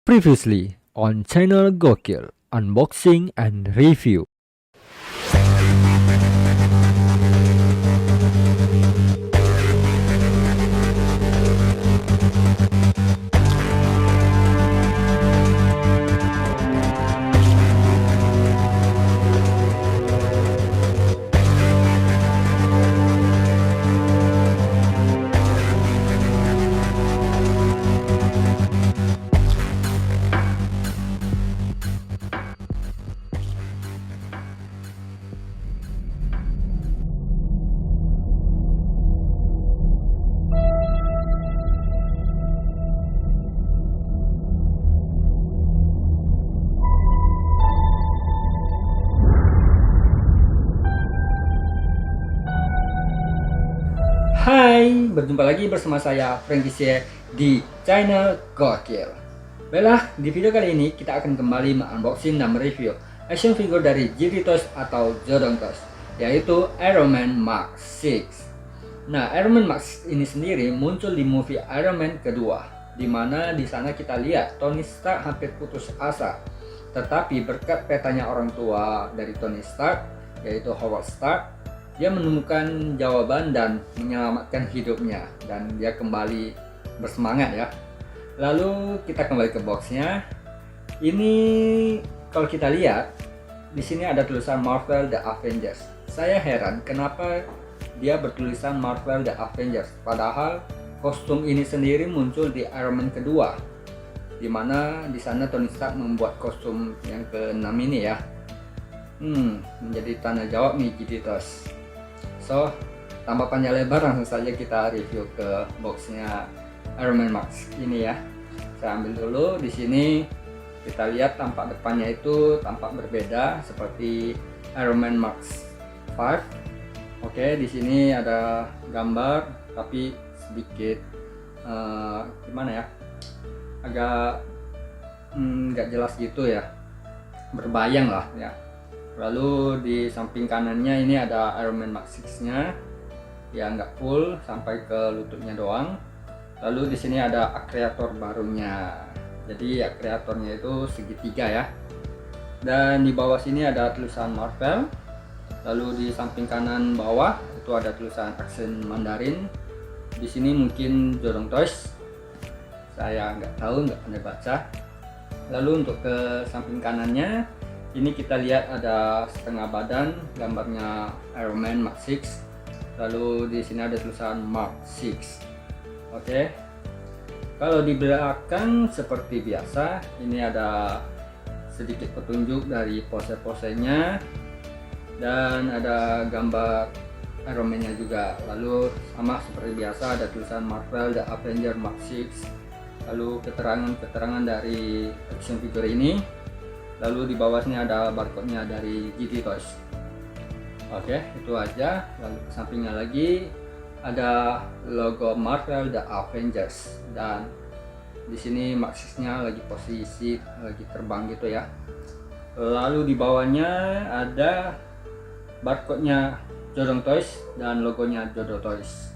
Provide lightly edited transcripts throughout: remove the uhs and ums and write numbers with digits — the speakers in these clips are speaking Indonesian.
Previously on channel Gokil, unboxing and review. Hai, berjumpa lagi bersama saya Franky di channel Gokil. Baiklah, di video kali ini kita akan kembali unboxing dan mereview action figure dari GT Toys atau Jodong Toys, yaitu Iron Man Mark 6. Nah, Iron Man Mark 6 ini sendiri muncul di movie Iron Man kedua, di mana di sana kita lihat Tony Stark hampir putus asa. Tetapi berkat petanya orang tua dari Tony Stark, yaitu Howard Stark, dia menemukan jawaban dan menyelamatkan hidupnya, dan dia kembali bersemangat ya. Lalu kita kembali ke boxnya. Ini kalau kita lihat di sini ada tulisan Marvel The Avengers. Saya heran kenapa dia bertulisan Marvel The Avengers, padahal kostum ini sendiri muncul di Iron Man kedua, dimana di sana Tony Stark membuat kostum yang ke-6 ini ya. Menjadi tanda jawab nih GT Toys. So, tanpa panjang lebar, langsung saja kita review ke boxnya Iron Man Max ini ya. Saya ambil dulu. Di sini kita lihat tampak depannya itu tampak berbeda seperti Iron Man Max 5. Oke, di sini ada gambar tapi sedikit gimana ya? Agak nggak jelas gitu ya. Berbayang lah ya. Lalu di samping kanannya ini ada Iron Man Mark 6-nya, ya nggak full sampai ke lututnya doang. Lalu di sini ada akreator barunya, jadi akreatornya itu segitiga ya. Dan di bawah sini ada tulisan Marvel. Lalu di samping kanan bawah itu ada tulisan aksen Mandarin. Di sini mungkin Jodong Toys, saya nggak tahu, nggak pandai baca. Lalu untuk ke samping kanannya, ini kita lihat ada setengah badan gambarnya Iron Man Mark 6. Lalu di sini ada tulisan Mark 6. Oke. Kalau di belakang seperti biasa, ini ada sedikit petunjuk dari pose-posenya dan ada gambar Iron Man-nya juga. Lalu sama seperti biasa ada tulisan Marvel The Avengers Mark 6. Lalu keterangan dari action figure ini. Lalu di bawahnya ada barcode-nya dari GT Toys. Oke, itu aja. Lalu sampingnya lagi ada logo Marvel The Avengers, dan di sini Mark 6-nya lagi posisi lagi terbang gitu ya. Lalu di bawahnya ada barcode-nya Jodong Toys dan logonya Jodo Toys.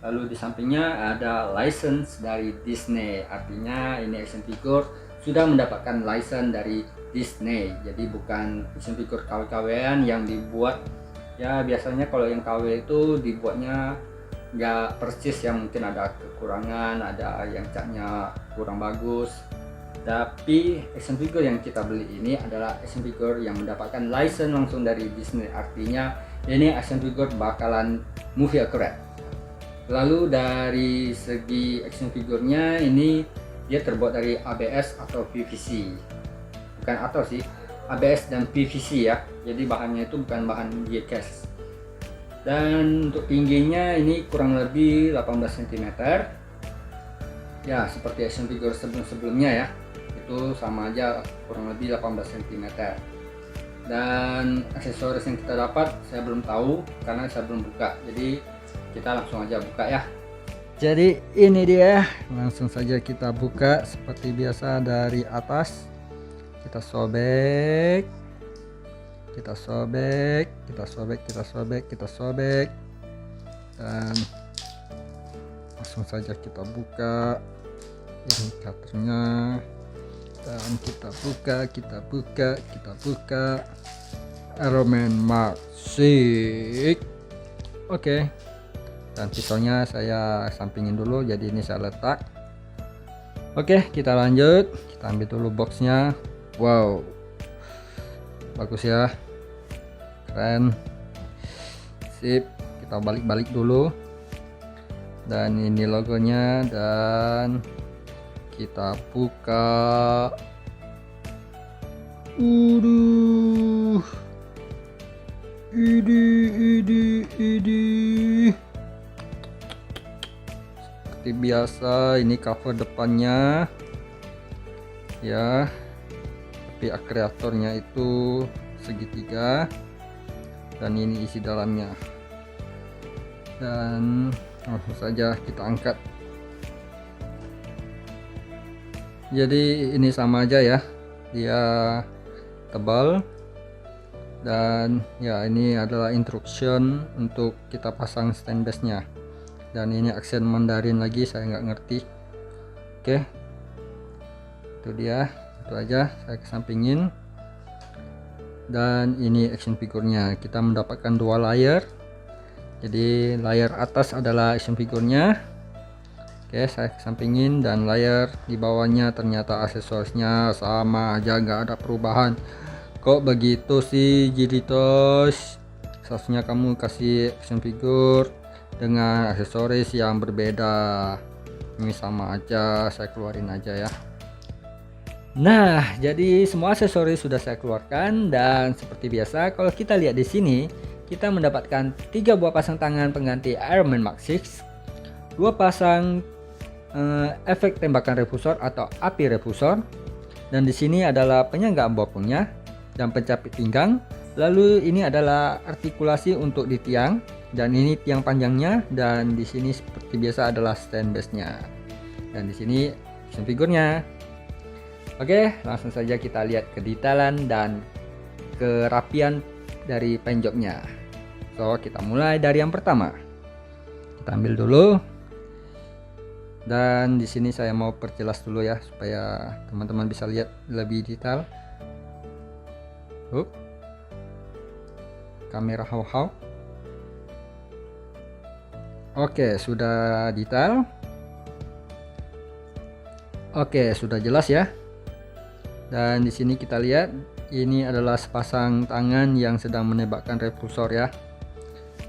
Lalu di sampingnya ada license dari Disney, artinya ini action figure sudah mendapatkan license dari Disney. Jadi bukan action figure KW-KW-an yang dibuat ya, biasanya kalau yang KW itu dibuatnya nggak persis, yang mungkin ada kekurangan, ada yang catnya kurang bagus. Tapi action figure yang kita beli ini adalah action figure yang mendapatkan license langsung dari Disney, artinya ini action figure bakalan movie accurate. Lalu dari segi action figurnya ini dia terbuat dari ABS atau PVC, bukan atau sih, ABS dan PVC ya, jadi bahannya itu bukan bahan diecast. Dan untuk tingginya ini kurang lebih 18 cm ya, seperti action figure sebelumnya ya, itu sama aja kurang lebih 18 cm. Dan aksesoris yang kita dapat saya belum tahu karena saya belum buka, jadi kita langsung aja buka ya. Jadi ini dia, langsung saja kita buka seperti biasa dari atas. Kita sobek, kita sobek, kita sobek, kita sobek, kita sobek, dan langsung saja kita buka ini cutternya. dan kita buka Iron Mark 6. Oke. Dan pisaunya saya sampingin dulu, jadi ini saya letak. Oke, kita lanjut. Kita ambil dulu boxnya. Wow, bagus ya, keren, sip. Kita balik-balik dulu, dan ini logonya, dan kita buka. Idi. Seperti biasa, ini cover depannya ya, tapi kreatornya itu segitiga, dan ini isi dalamnya. Dan langsung saja kita angkat. Jadi ini sama aja ya, dia tebal. Dan ya, ini adalah instruction untuk kita pasang stand base nya, dan ini aksen Mandarin lagi, saya nggak ngerti. Oke, itu dia, itu aja, saya kesampingin. Dan ini action figurnya, kita mendapatkan 2 layer. Jadi layer atas adalah action figurnya, oke, saya kesampingin. Dan layer di bawahnya ternyata aksesorisnya sama aja, nggak ada perubahan. Kok begitu sih Jiritos? Seharusnya kamu kasih action figure dengan aksesoris yang berbeda. Ini sama aja, saya keluarin aja ya. Nah, jadi semua aksesoris sudah saya keluarkan, dan seperti biasa kalau kita lihat di sini, kita mendapatkan 3 buah pasang tangan pengganti Iron Man Mark 6, 2 pasang efek tembakan refusor atau api refusor, dan di sini adalah penyangga bopongnya dan pencapit pinggang. Lalu ini adalah artikulasi untuk di tiang, dan ini tiang panjangnya, dan di sini seperti biasa adalah stand base-nya, dan di sini action figurnya. Oke, langsung saja kita lihat kedetailan dan kerapian dari paint jobnya. So, kita mulai dari yang pertama. Kita ambil dulu, dan di sini saya mau perjelas dulu ya, supaya teman-teman bisa lihat lebih detail. Kamera how. Oke, sudah detail. Oke, sudah jelas ya. Dan di sini kita lihat, ini adalah sepasang tangan yang sedang menembakkan refusor ya.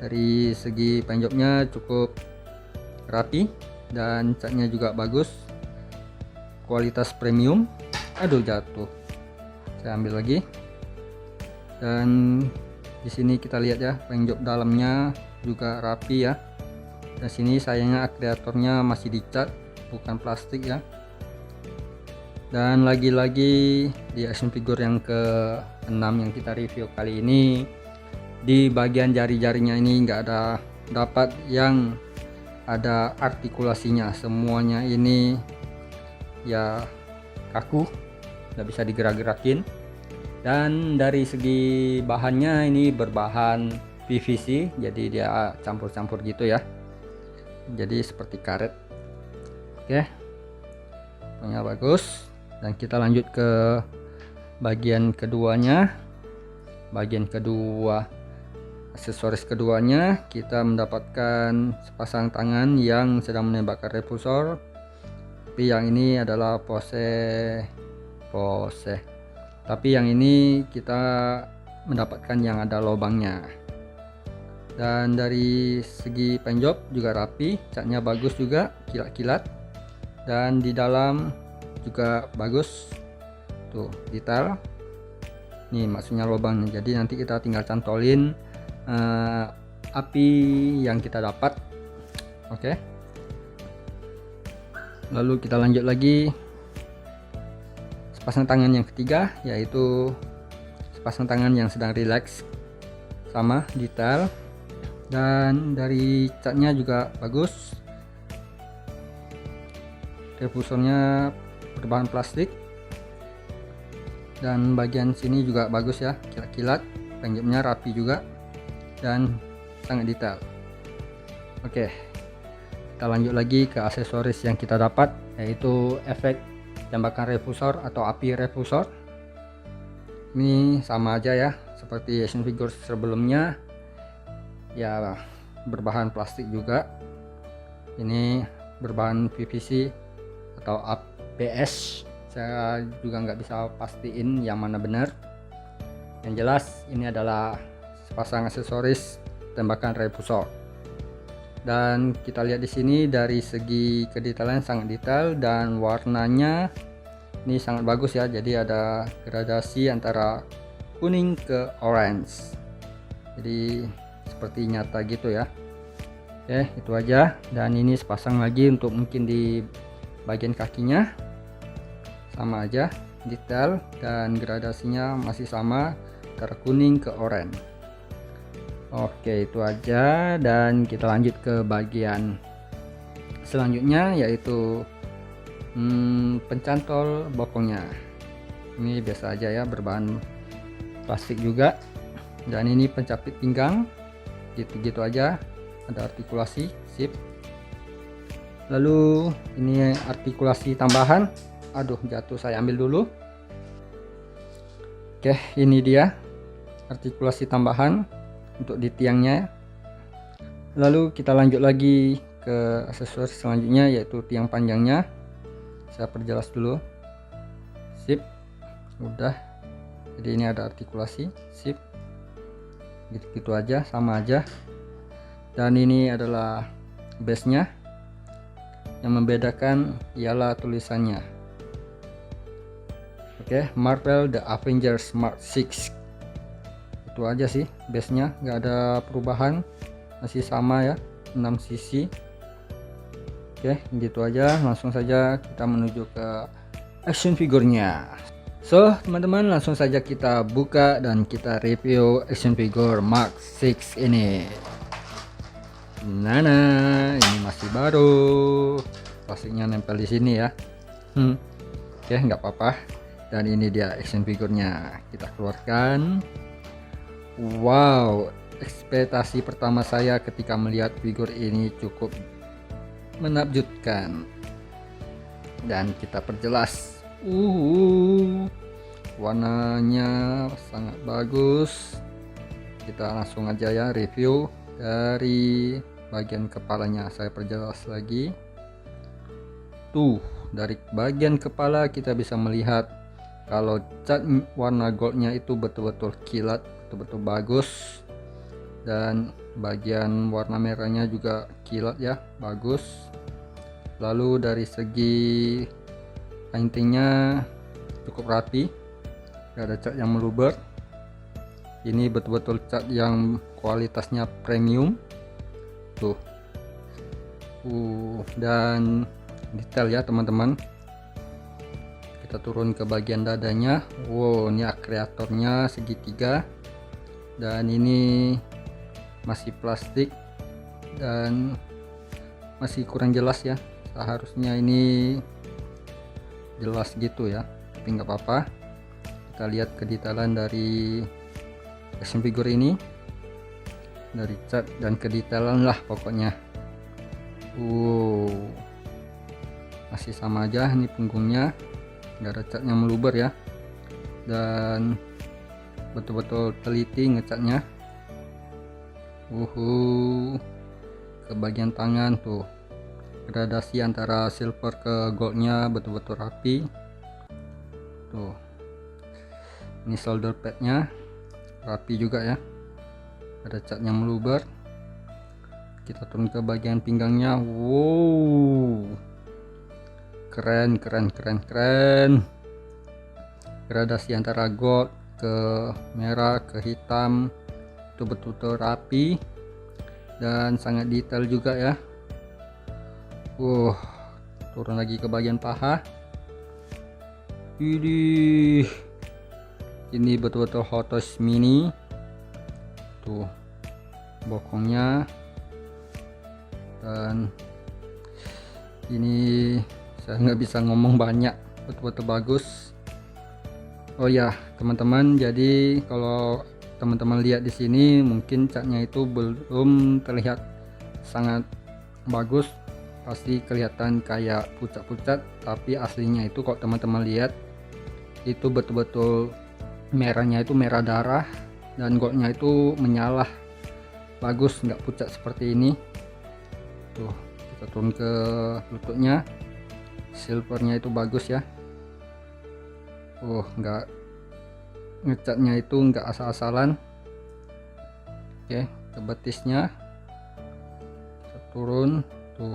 Dari segi paint jobnya cukup rapi, dan catnya juga bagus, kualitas premium. Aduh, jatuh. Saya ambil lagi. Dan di sini kita lihat ya, paint job dalamnya juga rapi ya. Dan sini sayangnya kreatornya masih dicat, bukan plastik ya. Dan lagi-lagi di action figure yang ke-6 yang kita review kali ini, di bagian jari-jarinya ini nggak ada dapat yang ada artikulasinya. Semuanya ini ya kaku, nggak bisa digerak-gerakin. Dan dari segi bahannya ini berbahan PVC, jadi dia campur-campur gitu ya, jadi seperti karet. Oke, pokoknya bagus. Dan kita lanjut ke bagian keduanya. Bagian kedua, aksesoris keduanya, kita mendapatkan sepasang tangan yang sedang menembakkan refusor, tapi yang ini adalah pose. Tapi yang ini kita mendapatkan yang ada lubangnya. Dan dari segi paint job juga rapi, catnya bagus juga, kilat-kilat. Dan di dalam juga bagus, tuh detail. Nih maksudnya lubangnya, jadi nanti kita tinggal cantolin api yang kita dapat. Oke, lalu kita lanjut lagi. Sepasang tangan yang ketiga, yaitu sepasang tangan yang sedang relax, sama detail. Dan dari catnya juga bagus, refusornya berbahan plastik, dan bagian sini juga bagus ya, kilat-kilat. Paint jobnya rapi juga dan sangat detail. Oke, kita lanjut lagi ke aksesoris yang kita dapat, yaitu efek tembakan refusor atau api refusor. Ini sama aja ya seperti action figure sebelumnya, ya berbahan plastik juga. Ini berbahan PVC atau ABS, saya juga nggak bisa pastiin yang mana benar. Yang jelas ini adalah sepasang aksesoris tembakan refusor. Dan kita lihat di sini dari segi kedetailan sangat detail dan warnanya ini sangat bagus ya. Jadi ada gradasi antara kuning ke orange. Jadi seperti nyata gitu ya. Oke, itu aja. Dan ini sepasang lagi untuk mungkin di bagian kakinya. Sama aja detail dan gradasinya masih sama antara kuning ke oranye. Oke, itu aja, dan kita lanjut ke bagian selanjutnya, yaitu pencantol bokongnya. Ini biasa aja ya, berbahan plastik juga. Dan ini pencapit pinggang, gitu-gitu aja. Ada artikulasi, sip. Lalu ini artikulasi tambahan. Aduh, jatuh, saya ambil dulu. Oke, ini dia artikulasi tambahan untuk di tiangnya. Lalu kita lanjut lagi ke aksesoris selanjutnya, yaitu tiang panjangnya. Saya perjelas dulu. Sip, udah. Jadi ini ada artikulasi, sip. Gitu-gitu aja, sama aja. Dan ini adalah base-nya. Yang membedakan ialah tulisannya. Oke, Marvel The Avengers Mark 6. Itu aja sih base-nya, nggak ada perubahan, masih sama ya, 6 cc. Oke, gitu aja. Langsung saja kita menuju ke action figurnya. So teman-teman, langsung saja kita buka dan kita review action figure Mark 6 ini. Nah, ini masih baru, plastiknya nempel di sini ya. Oke, nggak apa-apa. Dan ini dia action figurnya, kita keluarkan. Wow, ekspektasi pertama saya ketika melihat figur ini cukup menakjubkan. Dan kita perjelas. Warnanya sangat bagus. Kita langsung aja ya review dari bagian kepalanya. Saya perjelas lagi. Tuh, dari bagian kepala kita bisa melihat kalau cat warna goldnya itu betul-betul kilat, betul-betul bagus. Dan bagian warna merahnya juga kilat ya, bagus. Lalu dari segi paintingnya cukup rapi, gak ada cat yang meluber. Ini betul-betul cat yang kualitasnya premium. Tuh, dan detail ya teman-teman. Kita turun ke bagian dadanya. Wow, ini kreatornya segitiga, dan ini masih plastik dan masih kurang jelas ya. Seharusnya ini jelas gitu ya, tapi nggak apa-apa. Kita lihat kedetailan dari action figure ini, dari cat dan kedetailan lah pokoknya. Masih sama aja, ini punggungnya nggak ada cat yang meluber ya, dan betul-betul teliti ngecatnya. Ke bagian tangan tuh, gradasi antara silver ke goldnya betul-betul rapi. Tuh, ini shoulder padnya rapi juga ya, ada cat yang meluber. Kita turun ke bagian pinggangnya. Keren. Gradasi antara gold ke merah ke hitam itu betul-betul rapi dan sangat detail juga ya. Turun lagi ke bagian paha. Ini betul-betul Hot Toys mini. Tuh, bokongnya. Dan ini saya nggak bisa ngomong banyak, betul-betul bagus. Oh ya teman-teman, jadi kalau teman-teman lihat di sini mungkin catnya itu belum terlihat sangat bagus pasti kelihatan kayak pucat-pucat, tapi aslinya itu kok teman-teman lihat itu betul-betul merahnya itu merah darah, dan goldnya itu menyala bagus, nggak pucat seperti ini. Tuh, kita turun ke lututnya, silvernya itu bagus ya. Nggak, ngecatnya itu nggak asal-asalan. Oke, ke betisnya kita turun, tuh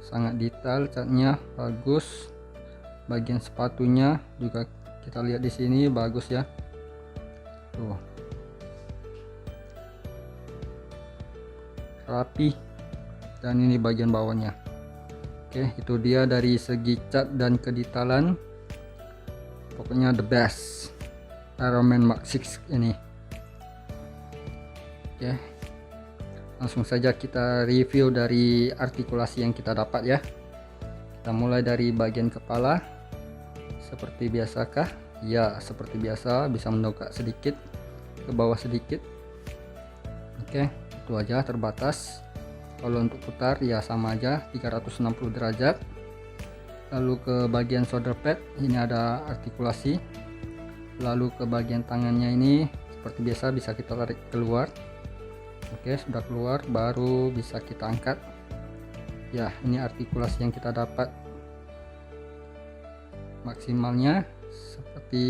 sangat detail, catnya bagus. Bagian sepatunya juga kita lihat di sini bagus ya. Tuh, rapi. Dan ini bagian bawahnya. Oke, itu dia dari segi cat dan kedetailan. Pokoknya the best Ironman Mark 6 ini. Oke, langsung saja kita review dari artikulasi yang kita dapat ya. Kita mulai dari bagian kepala. Seperti biasakah? Ya, seperti biasa, bisa mendongak sedikit ke bawah sedikit. Oke, itu aja, terbatas. Kalau untuk putar ya sama aja, 360 derajat. Lalu ke bagian shoulder pad, ini ada artikulasi. Lalu ke bagian tangannya ini seperti biasa bisa kita tarik keluar. Oke, sudah keluar, baru bisa kita angkat. Ya, ini artikulasi yang kita dapat. Maksimalnya seperti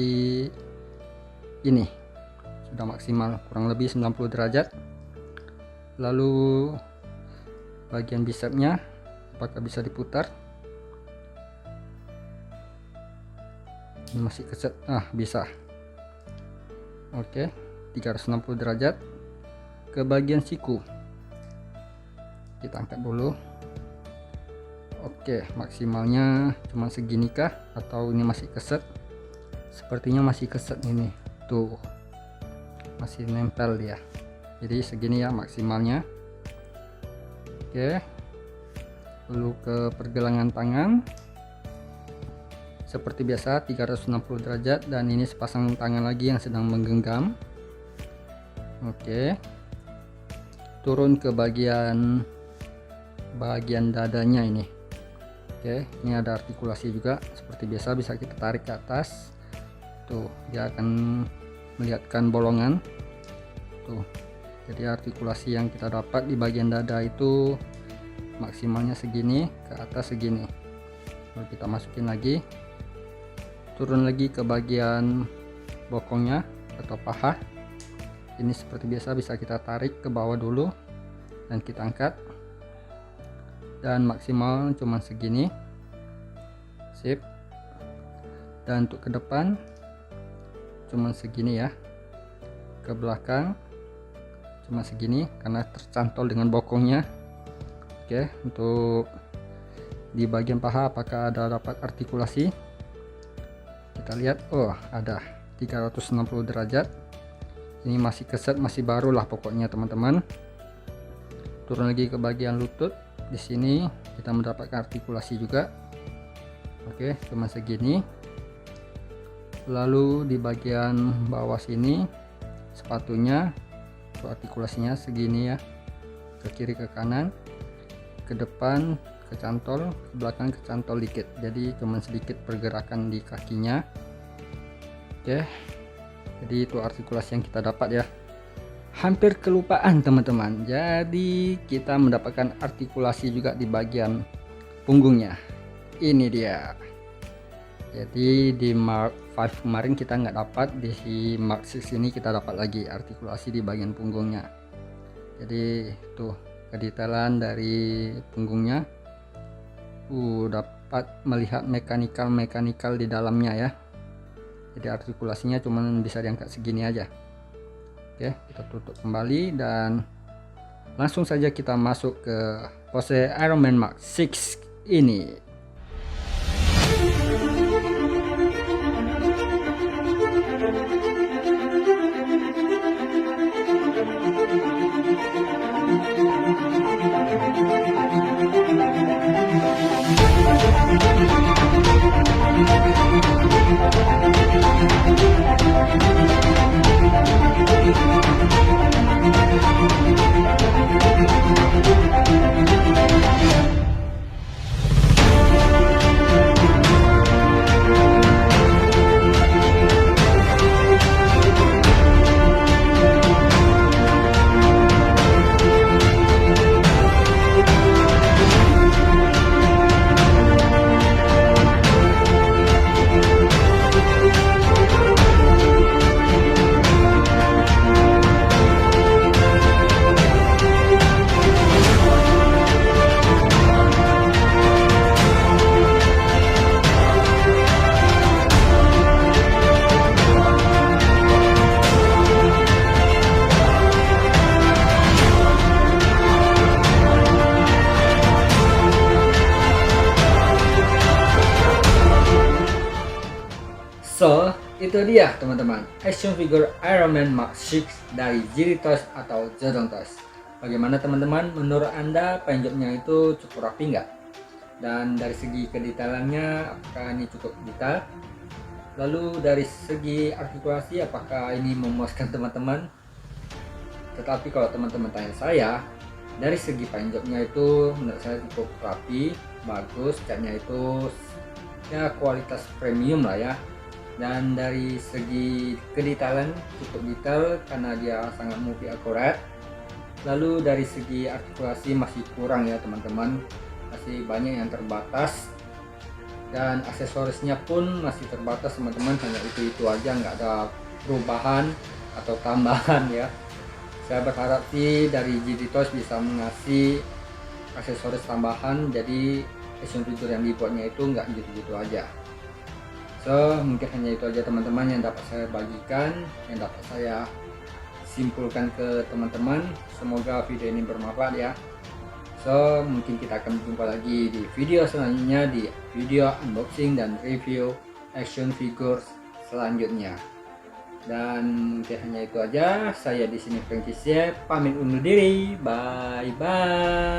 ini, sudah maksimal kurang lebih 90 derajat. Lalu bagian bicepnya apakah bisa diputar? Ini masih keset, bisa. Oke, 360 derajat. Ke bagian siku kita angkat dulu. Oke, maksimalnya cuma segini kah atau ini masih keset? Sepertinya masih keset ini. Tuh, masih nempel dia. Jadi segini ya maksimalnya. Oke, lalu ke pergelangan tangan seperti biasa 360 derajat, dan ini sepasang tangan lagi yang sedang menggenggam. Oke, turun ke bagian dadanya ini. Oke, ini ada artikulasi juga seperti biasa, bisa kita tarik ke atas. Tuh, dia akan melihatkan bolongan. Tuh, jadi artikulasi yang kita dapat di bagian dada itu maksimalnya segini, ke atas segini. Lalu kita masukin lagi, turun lagi ke bagian bokongnya atau paha. Ini seperti biasa bisa kita tarik ke bawah dulu dan kita angkat. Dan maksimal cuma segini, sip. Dan untuk ke depan cuma segini ya, ke belakang cuma segini karena tercantol dengan bokongnya. Oke, untuk di bagian paha apakah ada dapat artikulasi? Kita lihat, ada 360 derajat. Ini masih keset, masih baru lah pokoknya teman-teman. Turun lagi ke bagian lutut. Di sini kita mendapatkan artikulasi juga. Oke, cuma segini. Lalu di bagian bawah sini sepatunya, artikulasinya segini ya, ke kiri ke kanan, ke depan kecantol, ke belakang kecantol dikit. Jadi cuma sedikit pergerakan di kakinya. Oke, jadi itu artikulasi yang kita dapat ya. Hampir kelupaan teman-teman, jadi kita mendapatkan artikulasi juga di bagian punggungnya. Ini dia. Jadi di Mark 5 kemarin kita nggak dapat, di Mark 6 ini kita dapat lagi artikulasi di bagian punggungnya. Jadi tuh kedetailan dari punggungnya, dapat melihat mekanikal di dalamnya ya. Jadi artikulasinya cuma bisa diangkat segini aja. Oke, kita tutup kembali dan langsung saja kita masuk ke pose Ironman Mark 6 ini. So, itu dia teman-teman, action figure Iron Man Mark 6 dari JD Toys atau Zodong Toys. Bagaimana teman-teman, menurut Anda paintjobnya itu cukup rapi nggak? Dan dari segi kedetailannya, apakah ini cukup detail? Lalu dari segi artikulasi, apakah ini memuaskan teman-teman? Tetapi kalau teman-teman tanya saya, dari segi paintjobnya itu menurut saya cukup rapi, bagus, catnya itu ya kualitas premium lah ya. Dan dari segi kedetailan cukup detail karena dia sangat movie akurat. Lalu dari segi artikulasi masih kurang ya teman-teman, masih banyak yang terbatas, dan aksesorisnya pun masih terbatas teman-teman, hanya itu aja, nggak ada perubahan atau tambahan ya. Saya berharap sih dari JD Toys bisa mengasih aksesoris tambahan, jadi action figure yang dibuatnya itu nggak gitu-gitu aja. So, mungkin hanya itu aja teman-teman yang dapat saya bagikan, yang dapat saya simpulkan ke teman-teman. Semoga video ini bermanfaat ya. So, mungkin kita akan berjumpa lagi di video selanjutnya, di video unboxing dan review action figures selanjutnya. Dan mungkin hanya itu aja. Saya di sini Frankie pamit undur diri. Bye bye.